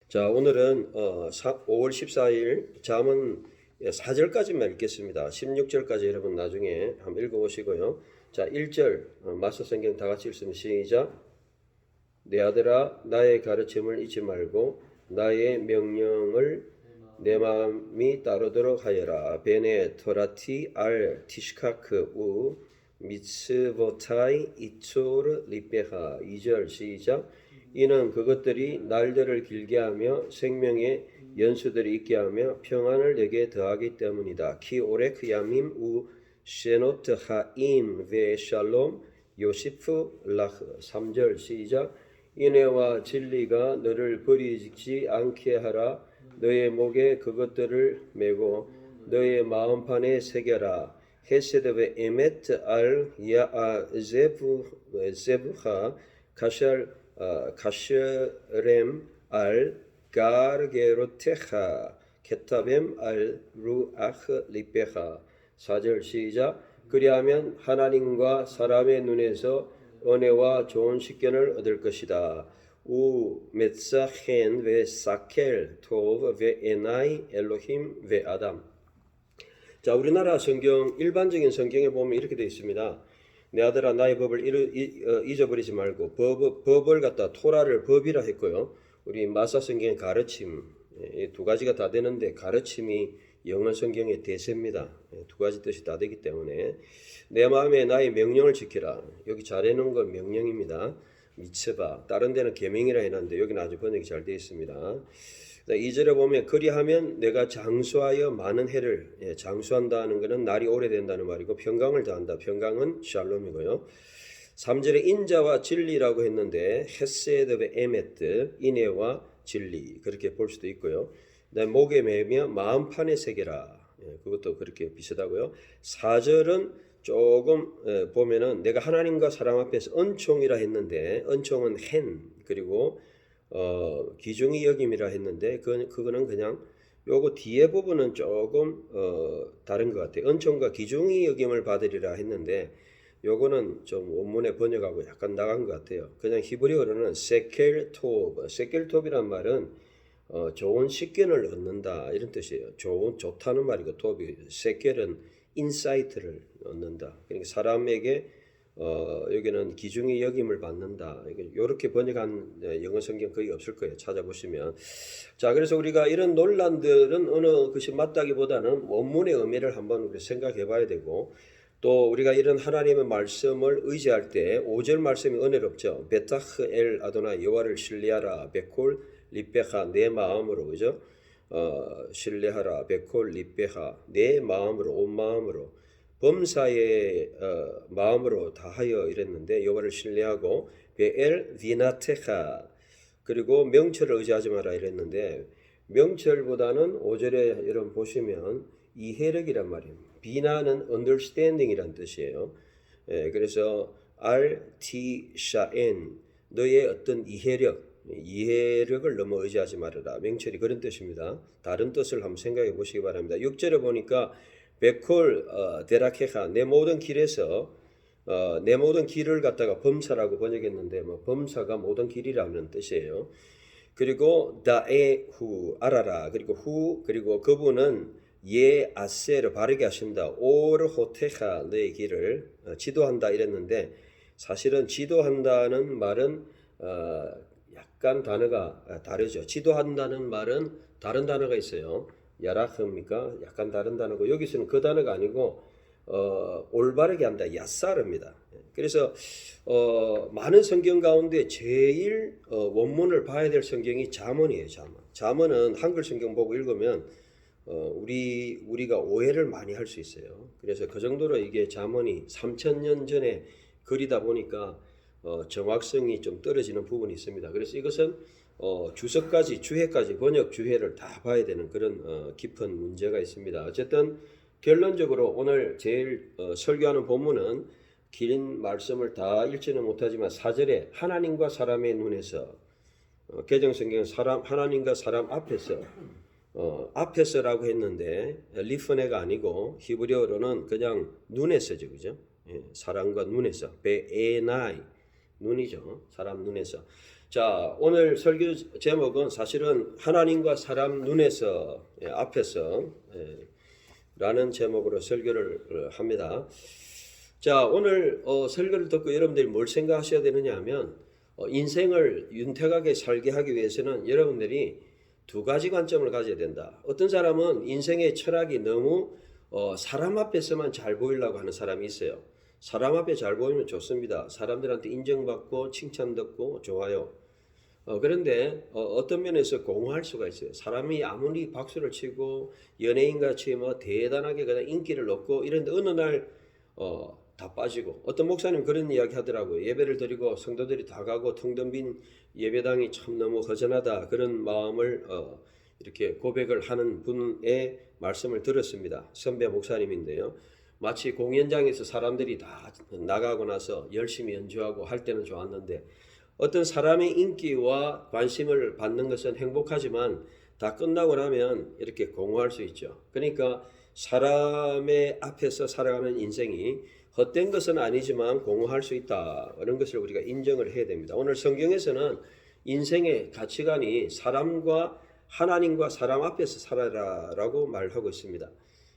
자, 오늘은 5월 14일 잠언 4절까지만 읽겠습니다. 16절까지 여러분 나중에 한번 읽어보시고요. 자, 1절 마서 성경 다 같이 읽으면 시작. 내 아들아 나의 가르침을 잊지 말고 나의 명령을 내 마음이 따르도록 하여라. 베네 토라티 알 티시카크 우 미츠보타이 이초르 리베하. 2절 시작. 이는 그것들이 날들을 길게 하며 생명의 연수들이 있게 하며 평안을 내게 더하기 때문이다. 키 오레크 야밈 우 셰노트 하임 베 샬롬 요시프 라흐. 3절 시작. 인애와 진리가 너를 버리지 않게 하라. 너의 목에 그것들을 메고 너의 마음판에 새겨라. 헤세드 베 에메트 알 야아제부하 카셔렘 알 가르게로테하 케타뱀 알 루아흐 리베하. 4절 시작. 그리하면 하나님과 사람의 눈에서 은혜와 좋은 식견을 얻을 것이다. 우 메사헨 베 사켈 토브 베 에나이 엘로힘 베 아담. 자, 우리나라 성경 일반적인 성경에 보면 이렇게 되어 있습니다. 내 아들아 나의 법을 잊어버리지 말고 법을 갖다 토라를 법이라 했고요. 우리 마사 성경의 가르침 두 가지가 다 되는데 가르침이 영어 성경의 대세입니다. 두 가지 뜻이 다 되기 때문에 내 마음에 나의 명령을 지키라. 여기 잘 해놓은 건 명령입니다. 미츠바. 다른 데는 계명이라 해놨는데 여기는 아주 번역이 잘 되어 있습니다. 2절에 보면 그리하면 내가 장수하여 많은 해를, 장수한다는 것은 날이 오래된다는 말이고 평강을 더한다. 평강은 샬롬이고요. 3절에 인자와 진리라고 했는데 헤세드 베 에메트, 인애와 진리 그렇게 볼 수도 있고요. 그다음에 목에 매며 마음판에 새겨라. 그것도 그렇게 비슷하고요. 4절은 조금 보면은 내가 하나님과 사람 앞에서 은총이라 했는데 은총은 헨 그리고 기중이 여김이라 했는데 그거는 그냥 요거 뒤에 부분은 조금 다른 것 같아요. 은총과 기중이 여김을 받으리라 했는데 요거는 좀 원문의 번역하고 약간 나간 것 같아요. 그냥 히브리어로는 세켈토브. 세켈토브란 말은 좋은 식견을 얻는다 이런 뜻이에요. 좋다는 말이고 톱이 세켈은 인사이트를 얻는다. 그러니까 사람에게 여기는 기중의 여김을 받는다. 이렇게 번역한 영어 성경 거의 없을 거예요. 찾아보시면. 자, 그래서 우리가 이런 논란들은 어느 것이 맞다기보다는 원문의 의미를 한번 우리 생각해 봐야 되고 또 우리가 이런 하나님의 말씀을 의지할 때 5절 말씀이 은혜롭죠. 베타흐 엘 아도나 여호와를 신뢰하라. 베콜 리베하 내 마음으로 그죠? 신뢰하라. 베콜 리베하 내 마음으로 온 마음으로 범사의 마음으로 다하여 이랬는데 여호와를 신뢰하고 베엘 비나테하 그리고 명철을 의지하지 마라 이랬는데 명철보다는 5절에 여러분 보시면 이해력이란 말입니다. 비나는 understanding이란 뜻이에요. 그래서 알티샤엔 너의 어떤 이해력을 너무 의지하지 말아라. 명철이 그런 뜻입니다. 다른 뜻을 한번 생각해 보시기 바랍니다. 6절에 보니까 베콜 데라케하 내 모든 길에서 내 모든 길을 갖다가 범사라고 번역했는데 뭐 범사가 모든 길이라는 뜻이에요. 그리고 다에후 알아라. 그리고 후 그리고 그분은 예 아세를 바르게 하신다. 오르 호테하 너의 길을 지도한다 이랬는데 사실은 지도한다는 말은 약간 단어가 다르죠. 지도한다는 말은 다른 단어가 있어요. 야라흐입니까? 약간 다른 단어고 여기서는 그 단어가 아니고 올바르게 한다. 야사르입니다. 그래서 많은 성경 가운데 제일 원문을 봐야 될 성경이 잠언이에요. 잠언은 한글 성경 보고 읽으면 우리가 오해를 많이 할 수 있어요. 그래서 그 정도로 이게 잠언이 3000년 전에 글이다 보니까 정확성이 좀 떨어지는 부분이 있습니다. 그래서 이것은 주해까지 번역 주해를 다 봐야 되는 그런 깊은 문제가 있습니다. 어쨌든 결론적으로 오늘 제일 설교하는 본문은 긴 말씀을 다 읽지는 못하지만 4절에 하나님과 사람의 눈에서 개정성경은 하나님과 사람 앞에서라고 했는데 리프네가 아니고 히브리어로는 그냥 눈에서죠, 그죠? 사람과 눈에서 베에나이 눈이죠, 사람 눈에서 자, 오늘 설교 제목은 사실은 하나님과 사람 눈에서 앞에서 라는 제목으로 설교를 합니다. 자, 오늘 설교를 듣고 여러분들이 뭘 생각하셔야 되느냐 하면 인생을 윤택하게 살게 하기 위해서는 여러분들이 두 가지 관점을 가져야 된다. 어떤 사람은 인생의 철학이 너무 사람 앞에서만 잘 보이려고 하는 사람이 있어요. 사람 앞에 잘 보이면 좋습니다. 사람들한테 인정받고 칭찬받고 좋아요. 그런데 어떤 면에서 공허할 수가 있어요. 사람이 아무리 박수를 치고 연예인같이 뭐 대단하게 그냥 인기를 얻고 이런데 어느 날 다 빠지고, 어떤 목사님 그런 이야기 하더라고요. 예배를 드리고 성도들이 다 가고 텅 빈 예배당이 참 너무 허전하다, 그런 마음을 이렇게 고백을 하는 분의 말씀을 들었습니다. 선배 목사님인데요. 마치 공연장에서 사람들이 다 나가고 나서 열심히 연주하고 할 때는 좋았는데, 어떤 사람의 인기와 관심을 받는 것은 행복하지만 다 끝나고 나면 이렇게 공허할 수 있죠. 그러니까 사람의 앞에서 살아가는 인생이 헛된 것은 아니지만 공허할 수 있다, 이런 것을 우리가 인정을 해야 됩니다. 오늘 성경에서는 인생의 가치관이 하나님과 사람 앞에서 살아라라고 말하고 있습니다.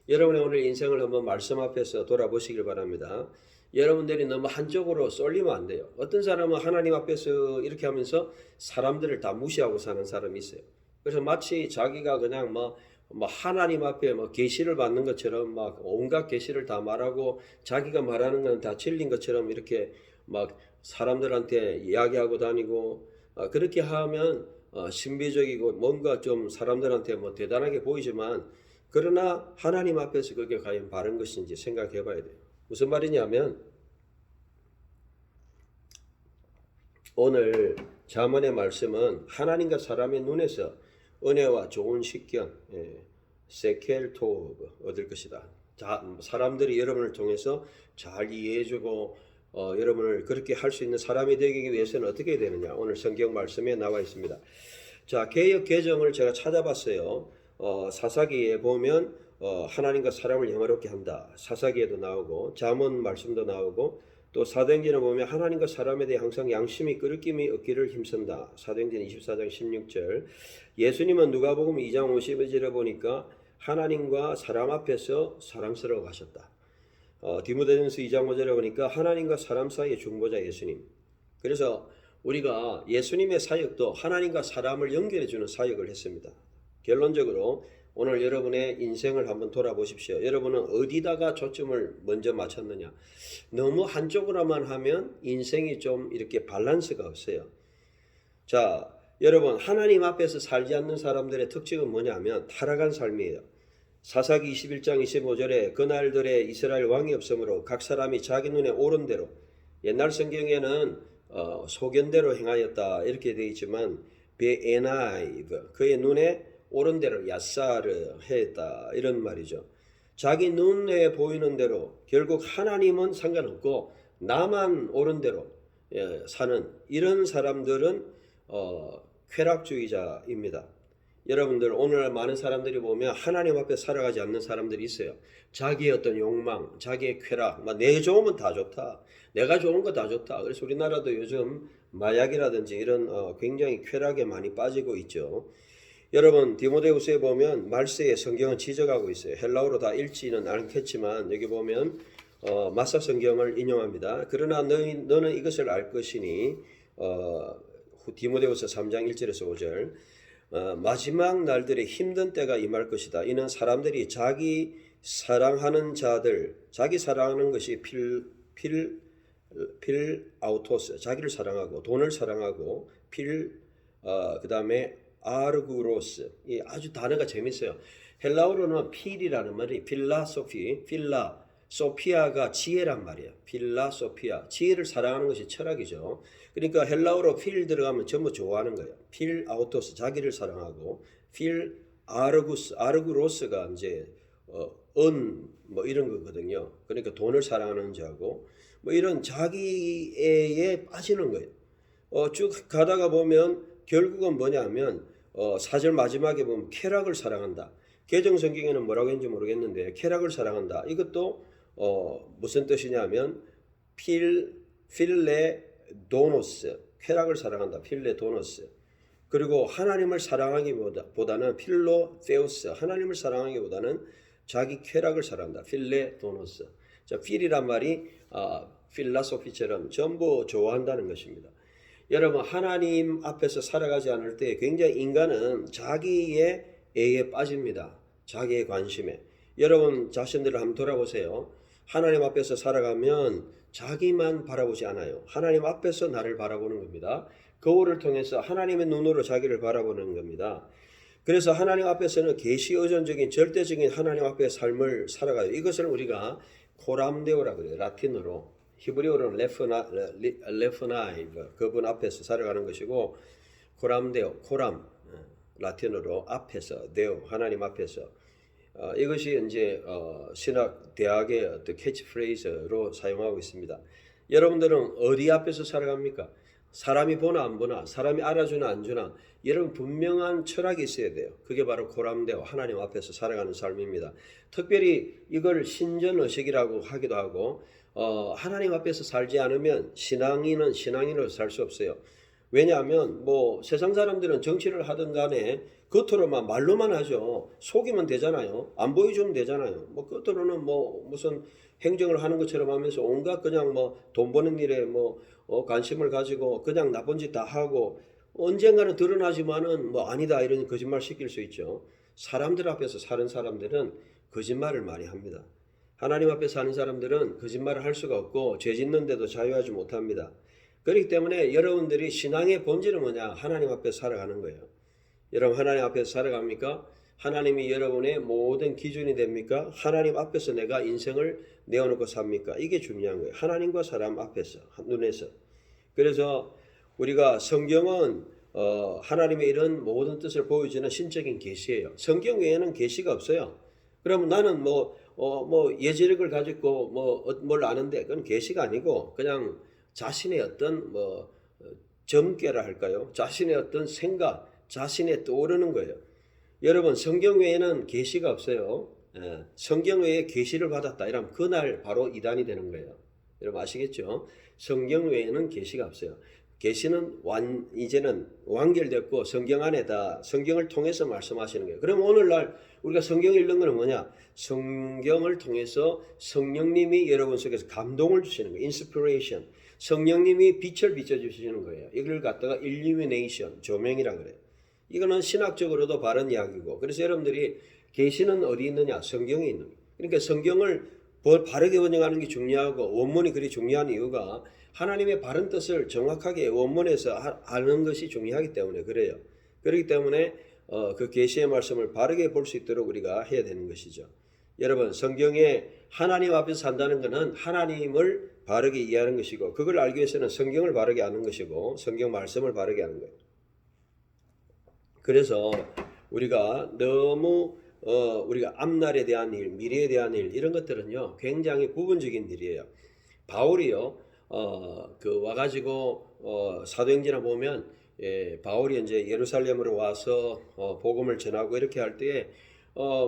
여러분의 오늘 인생을 한번 말씀 앞에서 돌아보시길 바랍니다. 여러분들이 너무 한쪽으로 쏠리면 안 돼요. 어떤 사람은 하나님 앞에서 이렇게 하면서 사람들을 다 무시하고 사는 사람이 있어요. 그래서 마치 자기가 그냥 뭐 하나님 앞에 계시를 받는 것처럼 막 온갖 계시를 다 말하고 자기가 말하는 건 다 진리인 것처럼 이렇게 막 사람들한테 이야기하고 다니고, 그렇게 하면 신비적이고 뭔가 좀 사람들한테 대단하게 보이지만, 그러나 하나님 앞에서 그게 과연 바른 것인지 생각해 봐야 돼요. 무슨 말이냐면, 오늘 잠언의 말씀은 하나님과 사람의 눈에서 은혜와 좋은 식견, 세켈 토브 얻을 것이다. 사람들이 여러분을 통해서 잘 이해해주고 여러분을 그렇게 할 수 있는 사람이 되기 위해서는 어떻게 해야 되느냐, 오늘 성경 말씀에 나와 있습니다. 자, 개역 개정을 제가 찾아봤어요. 사사기에 보면 하나님과 사람을 영화롭게 한다, 사사기에도 나오고 잠언 말씀도 나오고, 또 사도행전에 보면 하나님과 사람에 대해 항상 양심이 끄러김이 없기를 힘쓴다, 사도행전 24장 16절. 예수님은 누가복음 2장 50절에 보니까 하나님과 사람 앞에서 사랑스러워 하셨다. 디모데전서 2장 5절에 보니까 하나님과 사람 사이의 중보자 예수님. 그래서 우리가 예수님의 사역도 하나님과 사람을 연결해주는 사역을 했습니다. 결론적으로 오늘 여러분의 인생을 한번 돌아보십시오. 여러분은 어디다가 초점을 먼저 맞췄느냐? 너무 한쪽으로만 하면 인생이 좀 이렇게 밸런스가 없어요. 자, 여러분, 하나님 앞에서 살지 않는 사람들의 특징은 뭐냐면 타락한 삶이에요. 사사기 21장 25절에 그날들에 이스라엘 왕이 없으므로 각 사람이 자기 눈에 옳은 대로, 옛날 성경에는 소견대로 행하였다 이렇게 되어 있지만 베에나이브, 그의 눈에 옳은 대로 야사르 했다, 이런 말이죠. 자기 눈에 보이는 대로, 결국 하나님은 상관없고 나만 옳은 대로 사는 이런 사람들은 쾌락주의자입니다. 여러분들, 오늘 많은 사람들이 보면 하나님 앞에 살아가지 않는 사람들이 있어요. 자기의 어떤 욕망, 자기의 쾌락, 내 좋으면 다 좋다, 내가 좋은 거 다 좋다. 그래서 우리나라도 요즘 마약이라든지 이런 굉장히 쾌락에 많이 빠지고 있죠. 여러분, 디모데후서에 보면 말세에 성경은 지적하고 있어요. 헬라어로 다 읽지는 않겠지만 여기 보면 마사 성경을 인용합니다. 그러나 너는 이것을 알 것이니, 디모데후서 3장 1절에서 5절, 마지막 날들에 힘든 때가 임할 것이다. 이는 사람들이 자기 사랑하는 것이 필아우토스, 자기를 사랑하고 돈을 사랑하고, 그 다음에 아르구로스, 이 아주 단어가 재밌어요. 헬라어로는 필이라는 말이 소피아가 지혜란 말이에요. 필라소피아, 지혜를 사랑하는 것이 철학이죠. 그러니까 헬라어로 필 들어가면 전부 좋아하는 거예요. 필 아우토스, 자기를 사랑하고, 필 아르구로스가 이제 이런 거거든요. 그러니까 돈을 사랑하는 자고, 이런 자기에 빠지는 거예요. 쭉 가다가 보면 결국은 뭐냐면 4절 마지막에 보면 쾌락을 사랑한다. 개정 성경에는 뭐라고 했는지 모르겠는데 쾌락을 사랑한다, 이것도 무슨 뜻이냐면 필레 도노스, 쾌락을 사랑한다. 필레도노스. 그리고 하나님을 사랑하기보다는 필로테우스, 하나님을 사랑하기보다는 자기 쾌락을 사랑한다. 필레도노스. 자, 필이란 말이 필라소피처럼 전부 좋아한다는 것입니다. 여러분, 하나님 앞에서 살아가지 않을 때 굉장히 인간은 자기의 애에 빠집니다. 자기의 관심에. 여러분 자신들을 한번 돌아보세요. 하나님 앞에서 살아가면 자기만 바라보지 않아요. 하나님 앞에서 나를 바라보는 겁니다. 거울을 통해서 하나님의 눈으로 자기를 바라보는 겁니다. 그래서 하나님 앞에서는 계시의존적인 절대적인 하나님 앞의 삶을 살아가요. 이것을 우리가 코람데오라고 해요. 라틴어로. 히브리어로는 레프나이브, 그분 앞에서 살아가는 것이고, 코람데오, 코람, 라틴어로 앞에서, 데오, 하나님 앞에서. 이것이 이제 신학 대학의 어떤 캐치프레이즈로 사용하고 있습니다. 여러분들은 어디 앞에서 살아갑니까? 사람이 보나 안 보나, 사람이 알아주나 안 주나, 여러분 분명한 철학이 있어야 돼요. 그게 바로 코람데오, 하나님 앞에서 살아가는 삶입니다. 특별히 이걸 신전의식이라고 하기도 하고, 하나님 앞에서 살지 않으면 신앙인은 신앙인으로 살 수 없어요. 왜냐하면 뭐 세상 사람들은 정치를 하든 간에 겉으로만 말로만 하죠. 속이면 되잖아요. 안 보여주면 되잖아요. 뭐 겉으로는 뭐 무슨 행정을 하는 것처럼 하면서 온갖 그냥 뭐 돈 버는 일에 뭐 관심을 가지고 그냥 나쁜 짓 다 하고 언젠가는 드러나지만은 뭐 아니다 이런 거짓말 시킬 수 있죠. 사람들 앞에서 사는 사람들은 거짓말을 많이 합니다. 하나님 앞에 사는 사람들은 거짓말을 할 수가 없고 죄 짓는데도 자유하지 못합니다. 그렇기 때문에 여러분들이 신앙의 본질은 뭐냐? 하나님 앞에 살아가는 거예요. 여러분 하나님 앞에서 살아갑니까? 하나님이 여러분의 모든 기준이 됩니까? 하나님 앞에서 내가 인생을 내어놓고 삽니까? 이게 중요한 거예요. 하나님과 사람 앞에서, 눈에서. 그래서 우리가 성경은 하나님의 이런 모든 뜻을 보여주는 신적인 계시예요. 성경 외에는 계시가 없어요. 그러면 나는 뭐 예지력을 가지고 뭘 아는데 그건 계시가 아니고 그냥 자신의 어떤 점괘라 할까요? 자신의 어떤 생각, 자신의 떠오르는 거예요. 여러분 성경 외에는 계시가 없어요. 성경 외에 계시를 받았다 이러면 그날 바로 이단이 되는 거예요. 여러분 아시겠죠? 성경 외에는 계시가 없어요. 계시는 이제는 완결됐고 성경 안에 다 성경을 통해서 말씀하시는 거예요. 그럼 오늘날 우리가 성경을 읽는 거는 뭐냐? 성경을 통해서 성령님이 여러분 속에서 감동을 주시는 거예요. 인스피레이션. 성령님이 빛을 비춰주시는 거예요. 이걸 갖다가 illumination, 조명이라고 그래요. 이거는 신학적으로도 바른 이야기고 그래서 여러분들이 계시는 어디 있느냐? 성경에 있는 거예요. 그러니까 성경을 바르게 번역하는 게 중요하고 원문이 그리 중요한 이유가 하나님의 바른 뜻을 정확하게 원문에서 아는 것이 중요하기 때문에 그래요. 그렇기 때문에 그 계시의 말씀을 바르게 볼 수 있도록 우리가 해야 되는 것이죠. 여러분 성경에 하나님 앞에서 산다는 것은 하나님을 바르게 이해하는 것이고 그걸 알기 위해서는 성경을 바르게 아는 것이고 성경 말씀을 바르게 하는 거예요. 그래서 우리가 너무 우리가 앞날에 대한 일, 미래에 대한 일 이런 것들은요 굉장히 부분적인 일이에요. 바울이요 와가지고 사도행전에 보면 바울이 이제 예루살렘으로 와서 복음을 전하고 이렇게 할 때에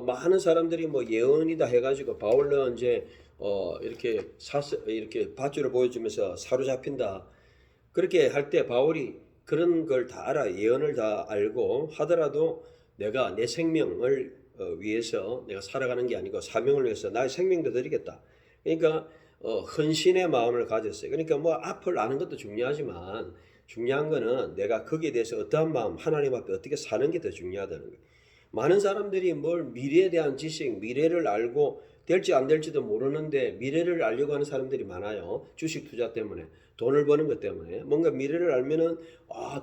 많은 사람들이 뭐 예언이다 해가지고 바울은 이제 이렇게 밧줄을 보여주면서 사로잡힌다 그렇게 할 때 바울이 그런 걸 다 알아 예언을 다 알고 하더라도 내가 내 생명을 위해서 내가 살아가는 게 아니고 사명을 위해서 나의 생명도 드리겠다. 그러니까 헌신의 마음을 가졌어요. 그러니까 뭐 앞을 아는 것도 중요하지만 중요한 거는 내가 거기에 대해서 어떠한 마음 하나님 앞에 어떻게 사는 게 더 중요하다는 거예요. 많은 사람들이 미래에 대한 지식, 미래를 알고 될지 안 될지도 모르는데 미래를 알려고 하는 사람들이 많아요. 주식 투자 때문에 돈을 버는 것 때문에 뭔가 미래를 알면은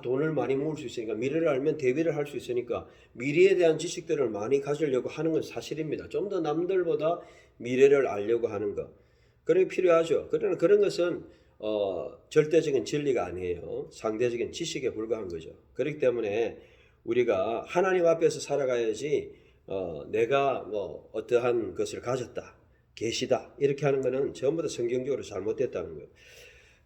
돈을 많이 모을 수 있으니까 미래를 알면 대비를 할 수 있으니까 미래에 대한 지식들을 많이 가지려고 하는 건 사실입니다. 좀 더 남들보다 미래를 알려고 하는 것 그런 게 필요하죠. 그러나 그런 것은 절대적인 진리가 아니에요. 상대적인 지식에 불과한 거죠. 그렇기 때문에 우리가 하나님 앞에서 살아가야지 내가 어떠한 것을 가졌다, 계시다 이렇게 하는 것은 전부 다 성경적으로 잘못됐다는 거예요.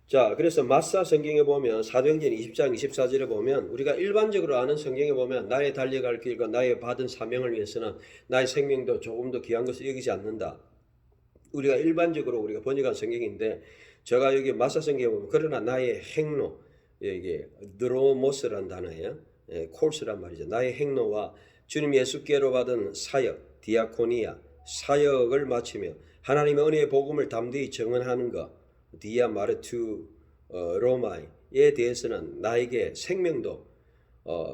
자, 그래서 마사 성경에 보면 사도행전 20장 24절에 보면 우리가 일반적으로 아는 성경에 보면 나의 달려갈 길과 나의 받은 사명을 위해서는 나의 생명도 조금도 귀한 것을 여기지 않는다. 우리가 일반적으로 우리가 번역한 성경인데 제가 여기 마사 성경에 보면 그러나 나의 행로 이게 드로모스란 단어예요. 콜스란 말이죠. 나의 행로와 주님 예수께로 받은 사역, 디아코니아, 사역을 마치며 하나님의 은혜의 복음을 담대히 증언하는 것, 디아 마르투 로마이에 대해서는 나에게 생명도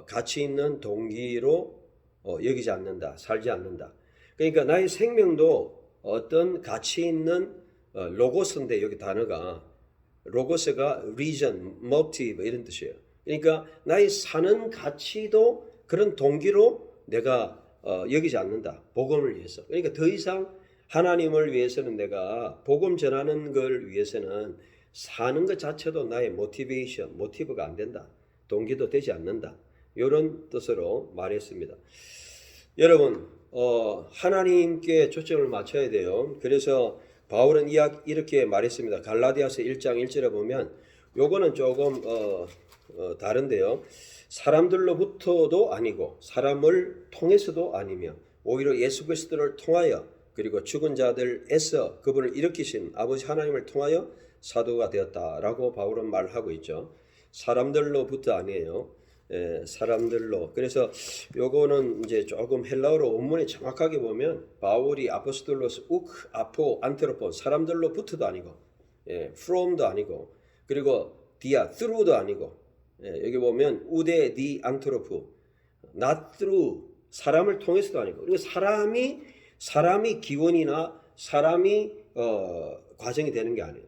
가치 있는 동기로 여기지 않는다, 살지 않는다. 그러니까 나의 생명도 어떤 가치 있는 로고스인데, 여기 단어가 로고스가 reason, motive 이런 뜻이에요. 그러니까 나의 사는 가치도 그런 동기로 내가 여기지 않는다. 복음을 위해서. 그러니까 더 이상 하나님을 위해서는, 내가 복음 전하는 걸 위해서는 사는 것 자체도 나의 모티베이션, 모티브가 안 된다. 동기도 되지 않는다. 이런 뜻으로 말했습니다. 여러분, 하나님께 초점을 맞춰야 돼요. 그래서 바울은 이렇게 말했습니다. 갈라디아서 1장 1절에 보면, 요거는 조금 다른데요. 사람들로부터도 아니고 사람을 통해서도 아니며 오히려 예수 그리스도를 통하여, 그리고 죽은 자들에서 그분을 일으키신 아버지 하나님을 통하여 사도가 되었다라고 바울은 말하고 있죠. 사람들로부터 아니에요. 사람들로. 그래서 요거는 이제 조금 헬라어로 원문에 정확하게 보면, 바울이 아포스톨로스 우크 아포 안테로폰, 사람들로부터도 아니고, from도 아니고, 그리고 디아 through도 아니고, 여기 보면 우데 디 안트로프, not through, 사람을 통해서도 아니고, 그리고 사람이 기원이나 사람이 과정이 되는 게 아니에요.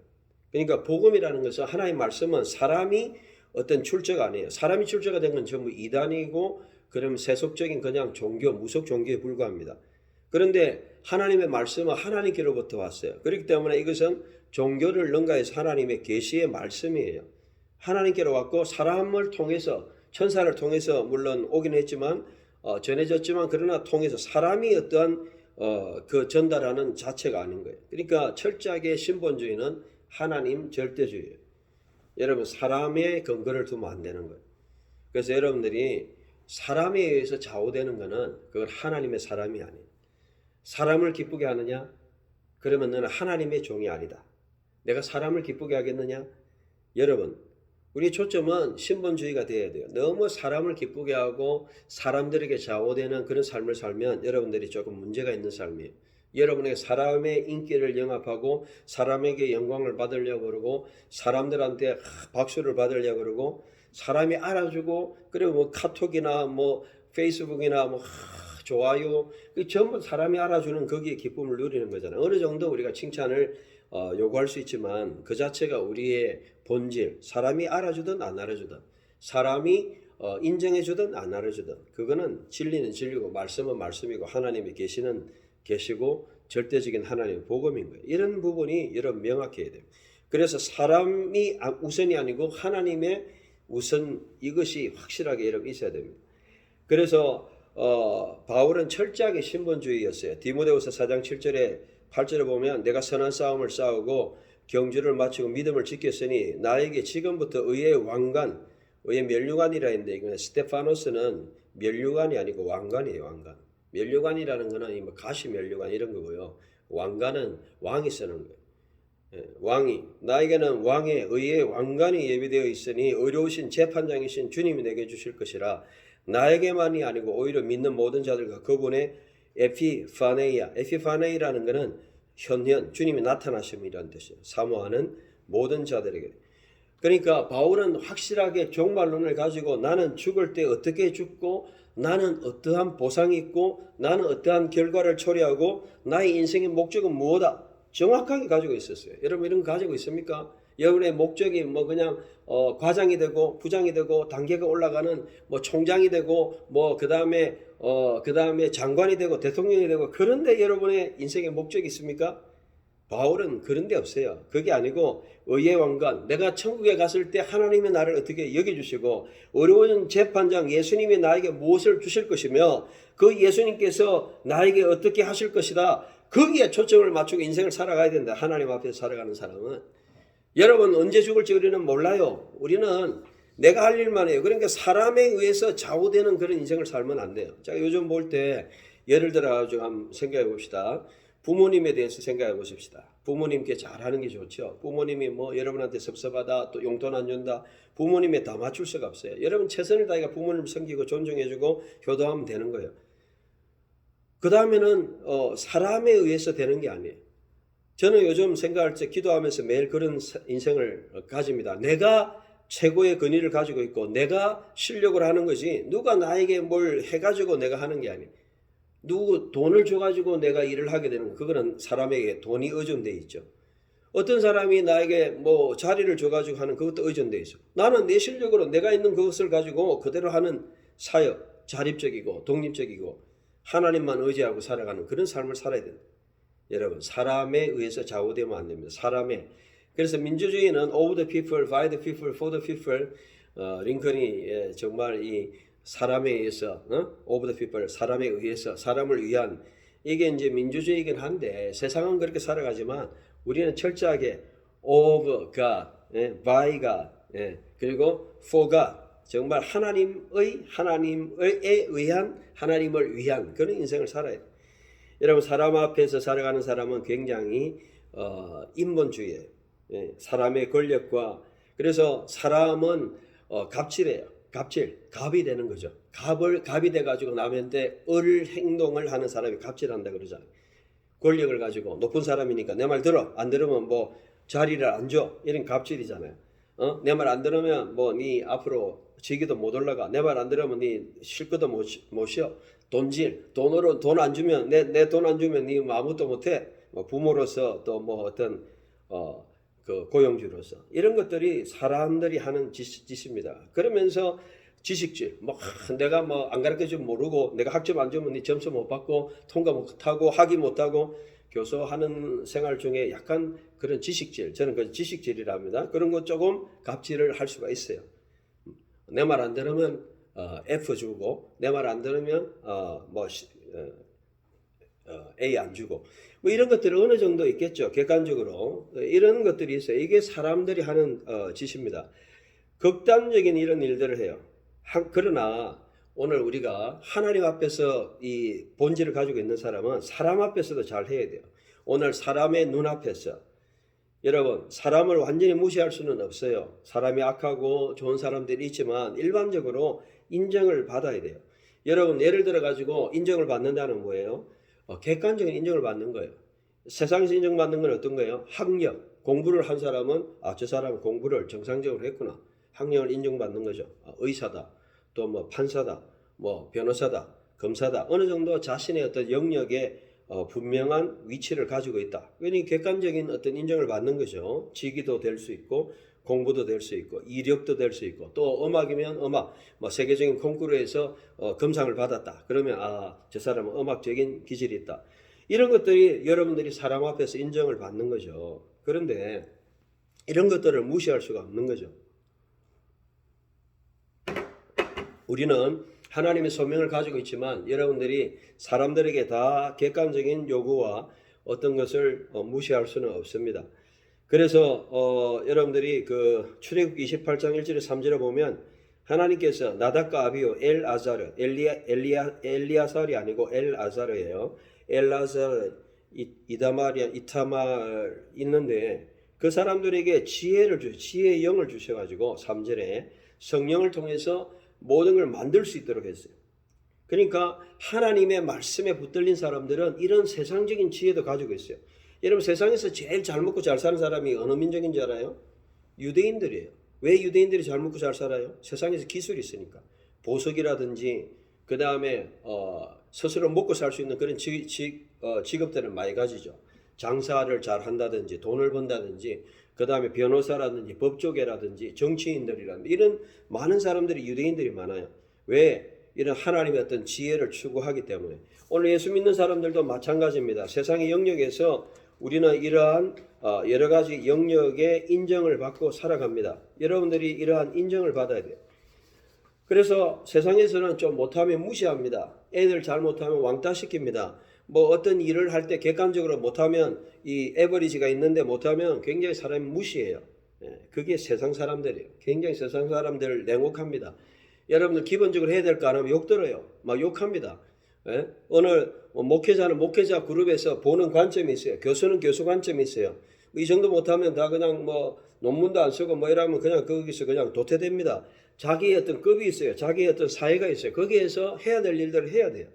그러니까 복음이라는 것은, 하나님의 말씀은 사람이 어떤 출처가 아니에요. 사람이 출처가 된 건 전부 이단이고, 그럼 세속적인 그냥 종교, 무속 종교에 불과합니다. 그런데 하나님의 말씀은 하나님께로부터 왔어요. 그렇기 때문에 이것은 종교를 능가해서 하나님의 계시의 말씀이에요. 하나님께로 왔고, 사람을 통해서, 천사를 통해서 물론 오긴 했지만, 전해졌지만, 그러나 통해서 사람이 어떠한 그 전달하는 자체가 아닌 거예요. 그러니까 철저하게 신본주의는 하나님 절대주의예요. 여러분, 사람의 근거를 두면 안 되는 거예요. 그래서 여러분들이 사람에 의해서 좌우되는 것은 그건 하나님의 사람이 아니에요. 사람을 기쁘게 하느냐? 그러면 너는 하나님의 종이 아니다. 내가 사람을 기쁘게 하겠느냐? 여러분, 우리 초점은 신본주의가 되어야 돼요. 너무 사람을 기쁘게 하고 사람들에게 좌우되는 그런 삶을 살면 여러분들이 조금 문제가 있는 삶이에요. 여러분에게 사람의 인기를 영합하고 사람에게 영광을 받으려고 그러고 사람들한테 박수를 받으려고 그러고 사람이 알아주고, 그리고 뭐 카톡이나 뭐 페이스북이나 뭐 좋아요, 전부 사람이 알아주는 거기에 기쁨을 누리는 거잖아요. 어느 정도 우리가 칭찬을 요구할 수 있지만 그 자체가 우리의 본질, 사람이 알아주든 안 알아주든, 사람이 인정해주든 안 알아주든, 그거는 진리는 진리고 말씀은 말씀이고 하나님의 계시는 계시고 절대적인 하나님의 복음인 거예요. 이런 부분이 여러분 명확해야 돼요. 그래서 사람이 우선이 아니고 하나님의 우선, 이것이 확실하게 여러분 있어야 됩니다. 그래서 바울은 철저하게 신본주의였어요. 디모데후서 4장 7절에 8절에 보면, 내가 선한 싸움을 싸우고 경주를 마치고 믿음을 지켰으니 나에게 지금부터 의의 왕관, 의의 면류관이라 했는데, 이건 스테파노스는 면류관이 아니고 왕관이에요. 왕관. 면류관이라는 거는 뭐 가시 면류관 이런 거고요. 왕관은 왕이 쓰는 거예요. 왕이, 나에게는 왕의 의의 왕관이 예비되어 있으니 의로우신 재판장이신 주님이 내게 주실 것이라. 나에게만이 아니고 오히려 믿는 모든 자들과 그분의 에피파네이라는 것은 현현, 주님이 나타나심이라는 뜻이에요. 사모하는 모든 자들에게. 그러니까 바울은 확실하게 종말론을 가지고, 나는 죽을 때 어떻게 죽고, 나는 어떠한 보상이 있고, 나는 어떠한 결과를 초래하고, 나의 인생의 목적은 무엇이다, 정확하게 가지고 있었어요. 여러분 이런 거 가지고 있습니까? 여러분의 목적이 뭐 그냥 과장이 되고 부장이 되고 단계가 올라가는 뭐 총장이 되고 뭐 그다음에 장관이 되고 대통령이 되고, 그런데 여러분의 인생의 목적이 있습니까? 바울은 그런 데 없어요. 그게 아니고 의의 왕관, 내가 천국에 갔을 때 하나님이 나를 어떻게 여겨주시고 어려운 재판장 예수님이 나에게 무엇을 주실 것이며 그 예수님께서 나에게 어떻게 하실 것이다, 거기에 초점을 맞추고 인생을 살아가야 된다. 하나님 앞에서 살아가는 사람은. 여러분 언제 죽을지 우리는 몰라요. 우리는 내가 할 일만 해요. 그러니까 사람에 의해서 좌우되는 그런 인생을 살면 안 돼요. 자, 요즘 볼 때 예를 들어 가지고 한번 생각해 봅시다. 부모님에 대해서 생각해 보십시다. 부모님께 잘하는 게 좋죠. 부모님이 뭐 여러분한테 섭섭하다, 또 용돈 안 준다, 부모님에 다 맞출 수가 없어요. 여러분 최선을 다해가 부모님을 섬기고 존중해주고 효도하면 되는 거예요. 그 다음에는 사람에 의해서 되는 게 아니에요. 저는 요즘 생각할 때 기도하면서 매일 그런 인생을 가집니다. 내가 최고의 권위를 가지고 있고 내가 실력을 하는 거지 누가 나에게 뭘 해가지고 내가 하는 게 아니에요. 누구 돈을 줘가지고 내가 일을 하게 되는 거, 그거는 사람에게 돈이 의존돼 있죠. 어떤 사람이 나에게 뭐 자리를 줘가지고 하는 그것도 의존돼 있어. 나는 내 실력으로 내가 있는 그것을 가지고 그대로 하는 사역, 자립적이고 독립적이고 하나님만 의지하고 살아가는 그런 삶을 살아야 된다. 여러분 사람에 의해서 좌우되면 안 됩니다. 사람에. 그래서 민주주의는 of the people, by the people, for the people. 링컨이 정말 이 사람에 의해서, of the people, 사람에 의해서, 사람을 위한, 이게 이제 민주주의이긴 한데 세상은 그렇게 살아가지만 우리는 철저하게 of God, by God, 그리고 for God, 정말 하나님에 의한, 하나님을 위한 그런 인생을 살아야 돼요. 여러분 사람 앞에서 살아가는 사람은 굉장히 인본주의예요. 사람의 권력과, 그래서 사람은 갑질해요. 갑이 되는 거죠. 갑이 돼가지고 남한테 행동을 하는 사람이 갑질한다 그러잖아요. 권력을 가지고 높은 사람이니까 내 말 들어. 안 들으면 뭐 자리를 안 줘. 이런 갑질이잖아요. 내 말 안 들으면 뭐 네 앞으로 직위도 못 올라가. 내 말 안 들으면 네 실컷도 못 쉬어. 돈으로 돈 안 주면 내 돈 안 주면 네 아무것도 못해. 뭐 부모로서 또 뭐 어떤 그 고용주로서 이런 것들이 사람들이 하는 짓입니다. 그러면서 지식질, 뭐 내가 뭐 안 가르쳐주면 모르고 내가 학점 안 주면 네 점수 못 받고 통과 못하고 학위 못하고 교수하는 생활 중에 약간 그런 지식질, 저는 그 지식질이랍니다. 그런 거 조금 갑질을 할 수가 있어요. 내 말 안 들으면 F 주고 내 말 안 들으면 A 안 주고 뭐 이런 것들은 어느 정도 있겠죠. 객관적으로 이런 것들이 있어요. 이게 사람들이 하는 짓입니다. 극단적인 이런 일들을 해요. 그러나 오늘 우리가 하나님 앞에서 이 본질을 가지고 있는 사람은 사람 앞에서도 잘 해야 돼요. 오늘 사람의 눈앞에서 여러분 사람을 완전히 무시할 수는 없어요. 사람이 악하고 좋은 사람들이 있지만 일반적으로 인정을 받아야 돼요. 여러분 예를 들어 가지고 인정을 받는다는 뭐예요? 객관적인 인정을 받는 거예요. 세상에서 인정받는 건 어떤 거예요? 학력, 공부를 한 사람은 저 사람은 공부를 정상적으로 했구나. 학력을 인정받는 거죠. 의사다, 또 뭐 판사다, 뭐 변호사다, 검사다. 어느 정도 자신의 어떤 영역에 분명한 위치를 가지고 있다. 그러니 객관적인 어떤 인정을 받는 거죠. 직위도 될 수 있고 공부도 될 수 있고 이력도 될 수 있고 또 음악이면 음악, 뭐 세계적인 콩쿠르에서 금상을 받았다. 그러면 저 사람은 음악적인 기질이 있다. 이런 것들이 여러분들이 사람 앞에서 인정을 받는 거죠. 그런데 이런 것들을 무시할 수가 없는 거죠. 우리는 하나님의 소명을 가지고 있지만 여러분들이 사람들에게 다 객관적인 요구와 어떤 것을 무시할 수는 없습니다. 그래서 여러분들이 그 출애굽기 28장 1절에 3절에 보면 하나님께서 나답과 아비후 엘아자르, 엘리아살이 아니고 엘아자르예요. 엘아자르, 이타말 있는데 그 사람들에게 지혜의 영을 주셔가지고 3절에 성령을 통해서 모든 걸 만들 수 있도록 했어요. 그러니까 하나님의 말씀에 붙들린 사람들은 이런 세상적인 지혜도 가지고 있어요. 여러분 세상에서 제일 잘 먹고 잘 사는 사람이 어느 민족인지 알아요? 유대인들이에요. 왜 유대인들이 잘 먹고 잘 살아요? 세상에서 기술이 있으니까. 보석이라든지 그 다음에 스스로 먹고 살 수 있는 그런 직업들을 많이 가지죠. 장사를 잘 한다든지 돈을 번다든지 그 다음에 변호사라든지 법조계라든지 정치인들이라든지 이런 많은 사람들이 유대인들이 많아요. 왜? 이런 하나님의 어떤 지혜를 추구하기 때문에. 오늘 예수 믿는 사람들도 마찬가지입니다. 세상의 영역에서 우리는 이러한 여러 가지 영역의 인정을 받고 살아갑니다. 여러분들이 이러한 인정을 받아야 돼요. 그래서 세상에서는 좀 못하면 무시합니다. 애들 잘 못하면 왕따시킵니다. 뭐 어떤 일을 할 때 객관적으로 못하면 이 에버리지가 있는데 못하면 굉장히 사람이 무시해요. 그게 세상 사람들이에요. 굉장히 세상 사람들을 냉혹합니다. 여러분들 기본적으로 해야 될 거 안 하면 욕 들어요. 막 욕합니다. 예? 오늘 목회자는 목회자 그룹에서 보는 관점이 있어요. 교수는 교수 관점이 있어요. 이 정도 못하면 다 그냥 뭐 논문도 안 쓰고 뭐 이러면 그냥 거기서 그냥 도태됩니다. 자기의 어떤 급이 있어요. 자기의 어떤 사회가 있어요. 거기에서 해야 될 일들을 해야 돼요.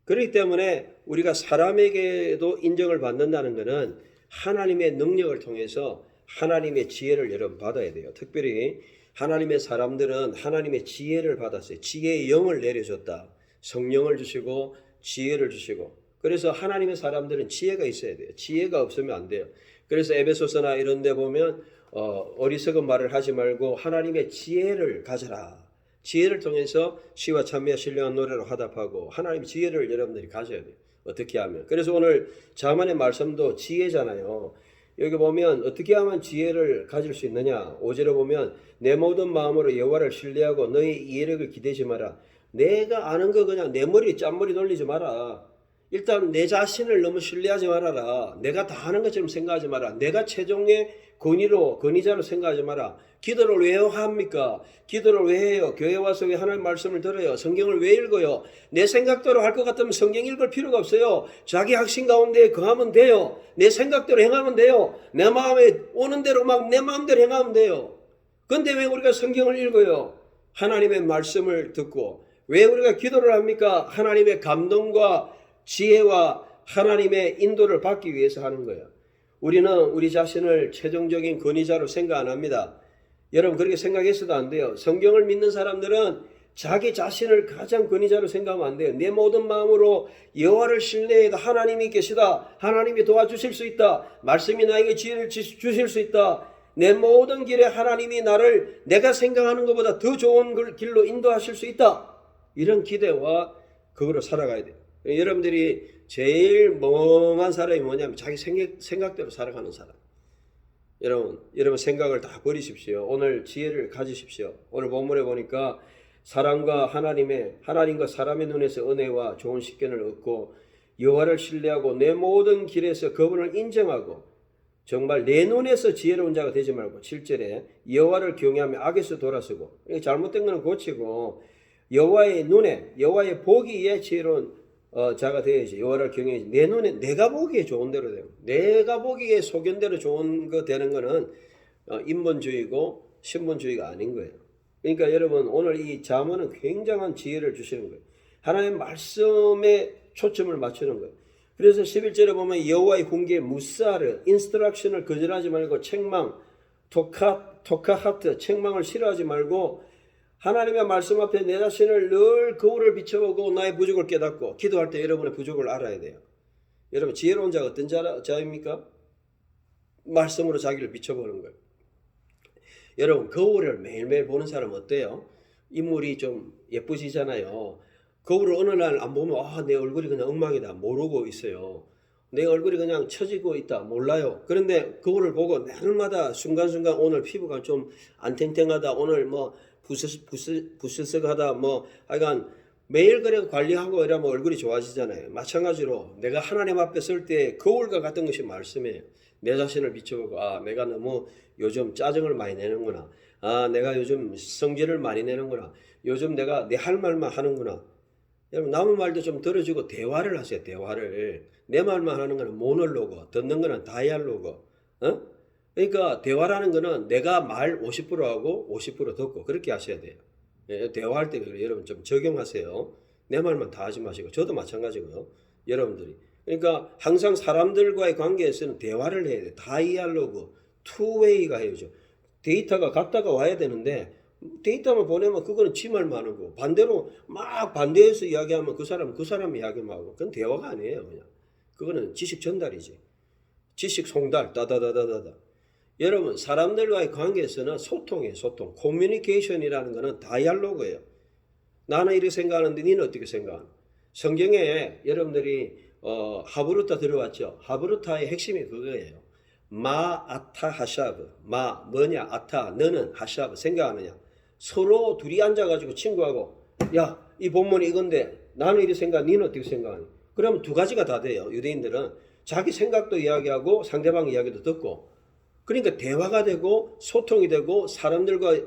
그렇기 때문에 우리가 사람에게도 인정을 받는다는 것은 하나님의 능력을 통해서 하나님의 지혜를 여러분 받아야 돼요. 특별히 하나님의 사람들은 하나님의 지혜를 받았어요. 지혜의 영을 내려줬다. 성령을 주시고 지혜를 주시고. 그래서 하나님의 사람들은 지혜가 있어야 돼요. 지혜가 없으면 안 돼요. 그래서 에베소서나 이런 데 보면 어리석은 말을 하지 말고 하나님의 지혜를 가져라. 지혜를 통해서 시와 찬미와 신령한 노래로 화답하고 하나님의 지혜를 여러분들이 가져야 돼요. 어떻게 하면. 그래서 오늘 자만의 말씀도 지혜잖아요. 여기 보면 어떻게 하면 지혜를 가질 수 있느냐. 5절에 보면 내 모든 마음으로 여호와를 신뢰하고 너희 이해력을 기대지 마라. 내가 아는 거 그냥 내 머리 짠머리 돌리지 마라. 일단 내 자신을 너무 신뢰하지 말아라. 내가 다 하는 것처럼 생각하지 마라. 내가 최종의 권위자로 생각하지 마라. 기도를 왜 합니까? 기도를 왜 해요? 교회 와서 왜 하나님 말씀을 들어요? 성경을 왜 읽어요? 내 생각대로 할 것 같으면 성경 읽을 필요가 없어요. 자기 확신 가운데 거하면 돼요. 내 생각대로 행하면 돼요. 내 마음에 오는 대로 막 내 마음대로 행하면 돼요. 근데 왜 우리가 성경을 읽어요? 하나님의 말씀을 듣고. 왜 우리가 기도를 합니까? 하나님의 감동과 지혜와 하나님의 인도를 받기 위해서 하는 거예요. 우리는 우리 자신을 최종적인 권위자로 생각 안 합니다. 여러분 그렇게 생각했어도 안 돼요. 성경을 믿는 사람들은 자기 자신을 가장 권위자로 생각하면 안 돼요. 내 모든 마음으로 여호와를 신뢰해도 하나님이 계시다. 하나님이 도와주실 수 있다. 말씀이 나에게 지혜를 주실 수 있다. 내 모든 길에 하나님이 나를 내가 생각하는 것보다 더 좋은 길로 인도하실 수 있다. 이런 기대와 그거로 살아가야 돼요. 여러분들이 제일 멍한 사람이 뭐냐면 자기 생각대로 살아가는 사람. 여러분 생각을 다 버리십시오. 오늘 지혜를 가지십시오. 오늘 본문에 보니까 하나님과 사람의 눈에서 은혜와 좋은 식견을 얻고 여호와를 신뢰하고 내 모든 길에서 그분을 인정하고 정말 내 눈에서 지혜로운 자가 되지 말고 7절에 여호와를 경외하며 악에서 돌아서고 잘못된 거는 고치고 여호와의 눈에 여호와의 보기에 지혜로운 자가 되어야지. 여호와를 경외하지. 내 눈에 내가 보기에 좋은 대로 되고 내가 보기에 소견대로 좋은 거 되는 거는 인본주의고 신본주의가 아닌 거예요. 그러니까 여러분 오늘 이 잠언은 굉장한 지혜를 주시는 거예요. 하나님의 말씀에 초점을 맞추는 거예요. 그래서 11절에 보면 여호와의 훈계 무사르 인스트럭션을 거절하지 말고 책망 토카하트 책망을 싫어하지 말고 하나님의 말씀 앞에 내 자신을 늘 거울을 비춰보고 나의 부족을 깨닫고 기도할 때 여러분의 부족을 알아야 돼요. 여러분 지혜로운 자가 어떤 자입니까? 말씀으로 자기를 비춰보는 거예요. 여러분 거울을 매일매일 보는 사람 어때요? 인물이 좀 예쁘시잖아요. 거울을 어느 날 안 보면 내 얼굴이 그냥 엉망이다 모르고 있어요. 내 얼굴이 그냥 처지고 있다 몰라요. 그런데 거울을 보고 날마다 순간순간 오늘 피부가 좀 안 탱탱하다 오늘 뭐 부스스하다 하여간 매일 그래 관리하고 이러면 얼굴이 좋아지잖아요. 마찬가지로 내가 하나님 앞에 설 때 거울과 같은 것이 말씀이에요. 내 자신을 비춰보고 내가 너무 요즘 짜증을 많이 내는구나. 내가 요즘 성질을 많이 내는구나. 요즘 내가 내 할 말만 하는구나. 여러분 남의 말도 좀 들어주고 대화를 하세요. 대화를. 내 말만 하는 거는 모놀로그, 듣는 거는 다이알로그. 그러니까 대화라는 거는 내가 말 50%하고 50% 듣고 그렇게 하셔야 돼요. 대화할 때 여러분 좀 적용하세요. 내 말만 다 하지 마시고 저도 마찬가지고요. 여러분들이. 그러니까 항상 사람들과의 관계에서는 대화를 해야 돼요. 다이알로그, 투웨이가 해야죠. 데이터가 갔다가 와야 되는데 데이터만 보내면 그거는 지 말만 하고 반대로 막 반대해서 이야기하면 그 사람 이야기만 하고 그건 대화가 아니에요. 그냥. 그거는 지식 전달이지. 지식 송달 따다다다다다. 여러분 사람들과의 관계에서는 소통이에요. 소통. 커뮤니케이션이라는 거는 다이알로그예요. 나는 이렇게 생각하는데 너는 어떻게 생각하나. 성경에 여러분들이 하브루타 들어왔죠. 하브루타의 핵심이 그거예요. 마 아타 하샤브. 마 뭐냐 아타 너는 하샤브 생각하느냐. 서로 둘이 앉아가지고 친구하고 야 이 본문이 이건데 나는 이렇게 생각하니 너는 어떻게 생각하니. 그러면 두 가지가 다 돼요. 유대인들은 자기 생각도 이야기하고 상대방 이야기도 듣고 그러니까 대화가 되고 소통이 되고 사람들과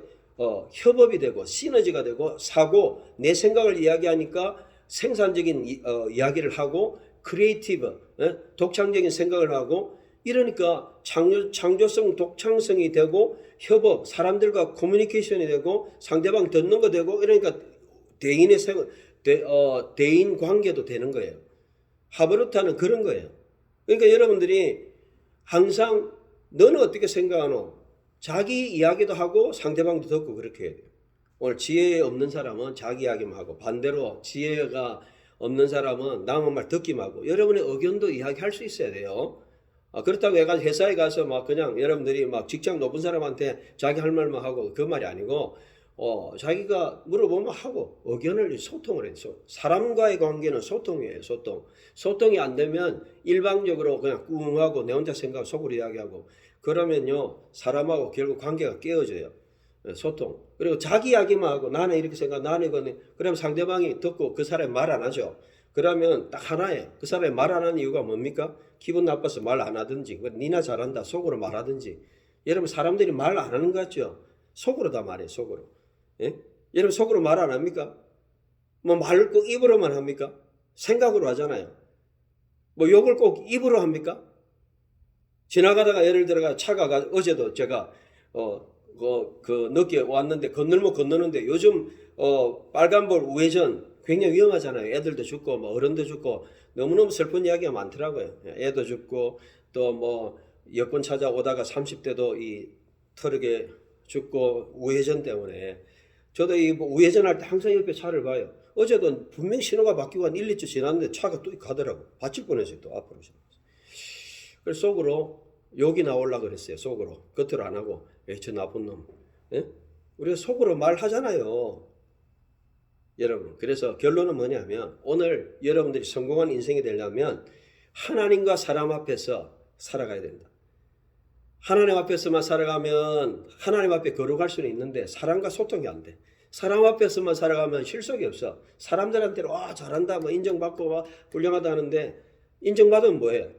협업이 되고 시너지가 되고 사고 내 생각을 이야기하니까 생산적인 이야기를 하고 크리에이티브 독창적인 생각을 하고 이러니까 창조성 독창성이 되고 협업 사람들과 커뮤니케이션이 되고 상대방 듣는 거 되고 이러니까 대인 관계도 되는 거예요. 하버루타는 그런 거예요. 그러니까 여러분들이 항상 너는 어떻게 생각하노? 자기 이야기도 하고 상대방도 듣고 그렇게 해야 돼요. 오늘 지혜 없는 사람은 자기 이야기만 하고 반대로 지혜가 없는 사람은 남의 말 듣기만 하고 여러분의 의견도 이야기할 수 있어야 돼요. 그렇다고 해가지고 회사에 가서 막 그냥 여러분들이 막 직장 높은 사람한테 자기 할 말만 하고 그 말이 아니고 자기가 물어보면 하고 의견을 소통을 해서 사람과의 관계는 소통이에요. 소통이 안 되면 일방적으로 그냥 꿍하고 내 혼자 생각 속으로 이야기하고 그러면요 사람하고 결국 관계가 깨어져요. 소통. 그리고 자기 이야기만 하고 나는 이렇게 생각 나는 이거는 그러면 상대방이 듣고 그 사람이 말 안 하죠. 그러면 딱 하나예요. 그 사람이 말 안 하는 이유가 뭡니까? 기분 나빠서 말 안 하든지 니나 잘한다 속으로 말하든지. 여러분 사람들이 말 안 하는 것 같죠? 속으로 다 말해요. 속으로. 예? 여러분 속으로 말 안 합니까? 뭐 말을 꼭 입으로만 합니까? 생각으로 하잖아요. 뭐 욕을 꼭 입으로 합니까? 지나가다가 예를 들어가 차가 어제도 제가 늦게 왔는데 건널목 건너는데 요즘 빨간불 우회전 굉장히 위험하잖아요. 애들도 죽고 뭐 어른도 죽고 너무너무 슬픈 이야기가 많더라고요. 애도 죽고 또 뭐 여권 찾아오다가 30대도 이 트럭에 죽고 우회전 때문에 저도 이 우회전할 때 항상 옆에 차를 봐요. 어제도 분명히 신호가 바뀌고 한 1, 2주 지났는데 차가 또 가더라고. 받칠 뻔했어요. 또 앞으로. 그래서 속으로 욕이 나오려고 그랬어요. 속으로. 겉으로 안 하고. 저 나쁜 놈. 예? 우리가 속으로 말하잖아요. 여러분. 그래서 결론은 뭐냐면 오늘 여러분들이 성공한 인생이 되려면 하나님과 사람 앞에서 살아가야 된다. 하나님 앞에서만 살아가면 하나님 앞에 거룩할 수는 있는데 사람과 소통이 안 돼. 사람 앞에서만 살아가면 실속이 없어. 사람들한테는 와 잘한다 뭐 인정받고 와 훌륭하다 하는데 인정받으면 뭐예요?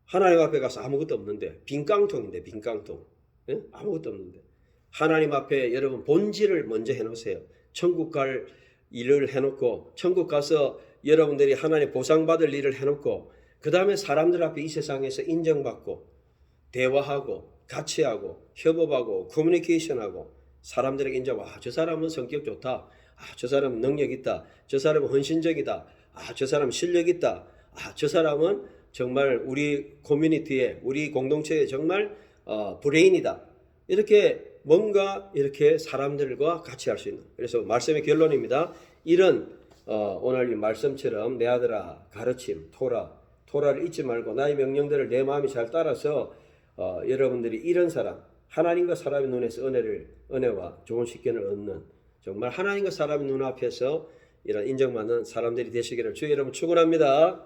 하나님 앞에 가서 아무것도 없는데 빈깡통인데 빈깡통. 예? 아무것도 없는데 하나님 앞에 여러분 본질을 먼저 해놓으세요. 천국 갈 일을 해놓고 천국 가서 여러분들이 하나님 보상받을 일을 해놓고 그 다음에 사람들 앞에 이 세상에서 인정받고 대화하고 같이 하고 협업하고 커뮤니케이션하고 사람들에게 인정. 저 사람은 성격 좋다. 저 사람은 능력 있다. 저 사람은 헌신적이다. 저 사람은 실력 있다. 저 사람은 정말 우리 커뮤니티에 우리 공동체에 정말 브레인이다. 이렇게 뭔가 이렇게 사람들과 같이 할 수 있는. 그래서 말씀의 결론입니다. 이런 오늘 이 말씀처럼 내 아들아 가르침 토라를 잊지 말고 나의 명령들을 내 마음이 잘 따라서 여러분들이 이런 사람 하나님과 사람의 눈에서 은혜와 좋은 식견을 얻는 정말 하나님과 사람의 눈앞에서 이런 인정받는 사람들이 되시기를 주의 이름으로 축원합니다.